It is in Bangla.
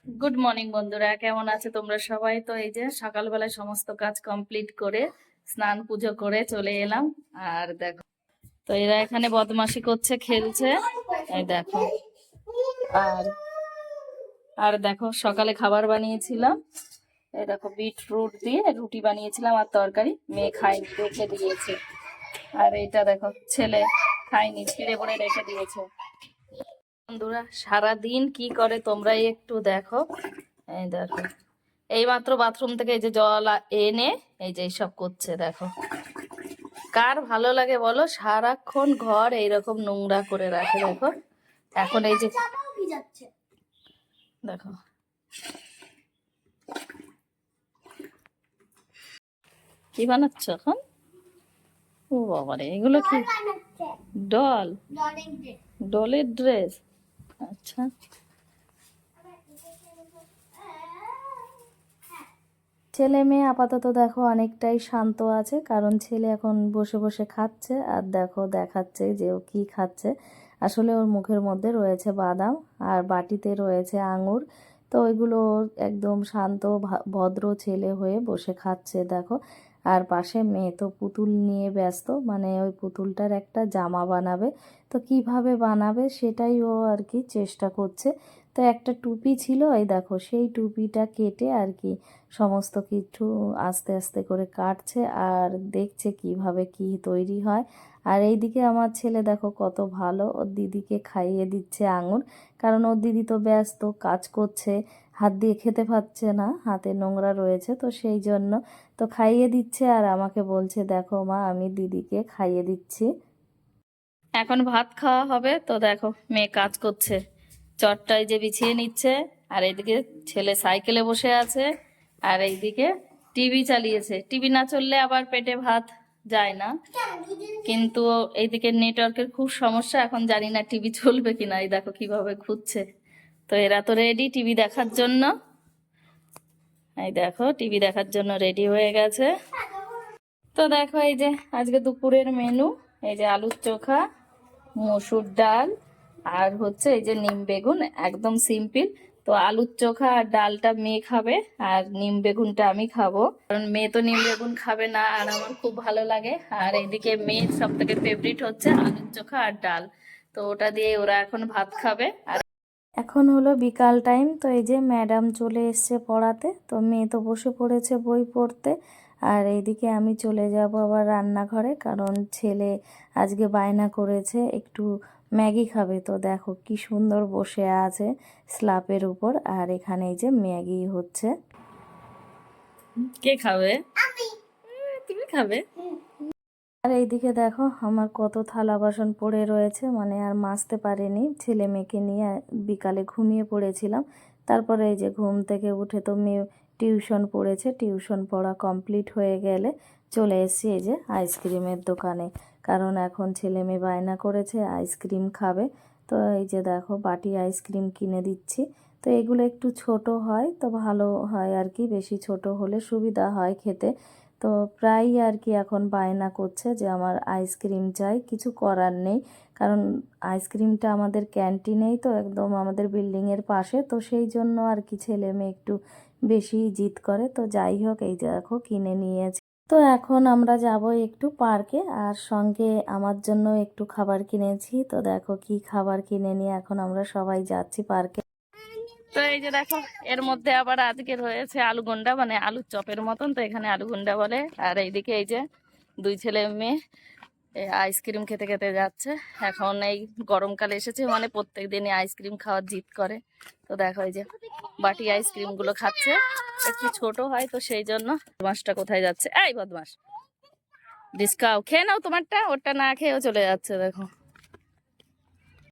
গুড মর্নিং বন্ধুরা, কেমন আছে তোমরা সবাই? তো এই যে সকালবেলায় সমস্ত কাজ কমপ্লিট করে স্নান পুজো করে চলে এলাম। আর দেখো, তো এরা এখানে বদমাশি করছে, খেলছে। এই দেখো, আর আর দেখো সকালে খাবার বানিয়েছিলাম। এই দেখো, বিটরুট দিয়ে রুটি বানিয়েছিলাম আর তরকারি। মেয়ে খায়নি, রেখে দিয়েছে। আর এটা দেখো, ছেলে খায়নি, ছিঁড়ে পড়ে রেখে দিয়েছে। বন্ধুরা সারাদিন কি করে তোমরাই একটু দেখো। এই দেখো, এই মাত্র বাথরুম থেকে এই যে জল এনে এই যে সব করছে। দেখো, কার ভালো লাগে বলো সারাক্ষণ ঘর এইরকম নোংরা করে রাখে? দেখো এখন এই যে দেখো, কি বানাচ্ছ এখন? ও বাবারে, এগুলো কি? ডল? ডলের ড্রেস? আচ্ছা। ছেলে মেয়ে আপাতত দেখো অনেকটাই শান্ত আছে, কারণ ছেলে এখন বসে বসে খাচ্ছে। আর দেখো দেখাচ্ছে যে ও কি খাচ্ছে। আসলে ওর মুখের মধ্যে রয়েছে বাদাম আর বাটিতে রয়েছে আঙুর। তো ওইগুলো একদম শান্ত ভদ্র ছেলে হয়ে বসে খাচ্ছে দেখো। আর পাশে মেয়ে তো পুতুল নিয়ে ব্যস্ত, মানে ওই পুতুলটার একটা জামা বানাবে। তো কিভাবে বানাবে সেটাই ও আর কি চেষ্টা করছে। তো একটা টুপি ছিল, এই দেখো সেই টুপিটা কেটে আর কি সমস্ত কিছু আস্তে আস্তে করে কাটছে আর দেখছে কিভাবে কি তৈরি হয়। আর এইদিকে আমার ছেলে দেখো কত ভালো, ওর দিদিকে খাইয়ে দিচ্ছে আঙুর। কারণ ওর দিদি তো ব্যস্ত, কাজ করছে, হাত দিয়ে খেতে পাচ্ছে না, হাতে নোংরা রয়েছে, তো সেই জন্য তো খাইয়ে দিচ্ছে। আর আমাকে বলছে দেখো মা, আমি দিদিকে খাইয়ে দিচ্ছি। এখন ভাত খাওয়া হবে। তো দেখো মেয়ে কাজ করছে, চটটাই যে বিছিয়ে নিচ্ছে। আর এইদিকে ছেলে সাইকেলে বসে আছে। আর এইদিকে টিভি চালিয়েছে। টিভি না চললে আবার পেটে ভাত যায় না, কিন্তু এইদিকে নেটওয়ার্কের খুব সমস্যা। এখন জানি না টিভি চলবে কিনা। এই দেখো কিভাবে খুঁজছে। তো এরা তো রেডি টিভি দেখার জন্য। এই দেখো টিভি দেখার জন্য রেডি হয়ে গেছে। তো দেখো এই যে আজকে দুপুরের মেনু, এই যে আলুর চোখা, মসুর ডাল, আর হচ্ছে এই যে নিম বেগুন, একদম সিম্পল। তো আলুর চোখা আর ডালটা মেয়ে খাবে, আর নিম বেগুনটা আমি খাবো, কারণ মেয়ে তো নিম বেগুন খাবে না, আর আমার খুব ভালো লাগে। আর এইদিকে মেয়ের সব থেকে ফেভারিট হচ্ছে আলুর চোখা আর ডাল। তো ওটা দিয়ে ওরা এখন ভাত খাবে। আর এখন হলো বিকাল টাইম। তো এই যে ম্যাডাম চলে এসছে পড়াতে, তো মেয়ে তো বসে পড়েছে বই পড়তে। আর এইদিকে আমি চলে যাব আবার রান্নাঘরে, কারণ ছেলে আজকে বায়না করেছে একটু ম্যাগি খাবে। তো দেখো কি সুন্দর বসে আছে স্ল্যাপের উপর, আর এখানে এই যে ম্যাগি হচ্ছে। কে খাবে? তুমি খাবে? আর এইদিকে দেখো আমার কত থালা বাসন পড়ে রয়েছে, মানে আর মাজতে পারিনি। ছেলে মেয়েকে নিয়ে বিকালে ঘুমিয়ে পড়েছিলাম। তারপরে এই যে ঘুম থেকে উঠে তো মেয়ে টিউশন পড়েছে, টিউশন পড়া কমপ্লিট হয়ে গেলে চলে এসেছি এই যে আইসক্রিমের দোকানে, কারণ এখন ছেলে মেয়ে বায়না করেছে আইসক্রিম খাবে। তো এই যে দেখো বাটি আইসক্রিম কিনে দিচ্ছি। তো এগুলো একটু ছোট হয় তো ভালো হয় আর কি, বেশি ছোট হলে সুবিধা হয় খেতে। তো প্রায়ই আর কি এখন বায়না করছে যে আমার আইসক্রিম চাই, কিছু করার নেই, কারণ আইসক্রিমটা আমাদের ক্যান্টিনেই, তো একদম আমাদের বিল্ডিংয়ের পাশে, তো সেই জন্য আর কি ছেলে মেয়ে একটু বেশি জিদ করে। তো যাই হোক এই যে দেখো কিনে নিয়েছে। তো এখন আমরা যাব একটু পার্কে, আর সঙ্গে আমার জন্য একটু খাবার কিনেছি। তো দেখো কি খাবার কিনে নিয়ে এখন আমরা সবাই যাচ্ছি পার্কে। তো এই যে দেখো, এর মধ্যে আবার আজকে রয়েছে আলুগন্ডা, মানে আলুর চপের মতন, তো এখানে আলুগন্ডা বলে। আর এইদিকে এই যে দুই ছেলে মেয়ে আইসক্রিম খেতে খেতে যাচ্ছে। এখন এই গরমকালে এসেছে, মানে প্রত্যেক দিনই আইসক্রিম খাওয়ার জিদ করে। তো দেখো এই যে বাটি আইসক্রিম গুলো খাচ্ছে, একটু ছোট হয় তো সেই জন্য। বদমাসটা কোথায় যাচ্ছে? এই বদমাস, ডিসকাও খেয়ে নাও তোমারটা, ওরটা না খেয়েও চলে যাচ্ছে দেখো।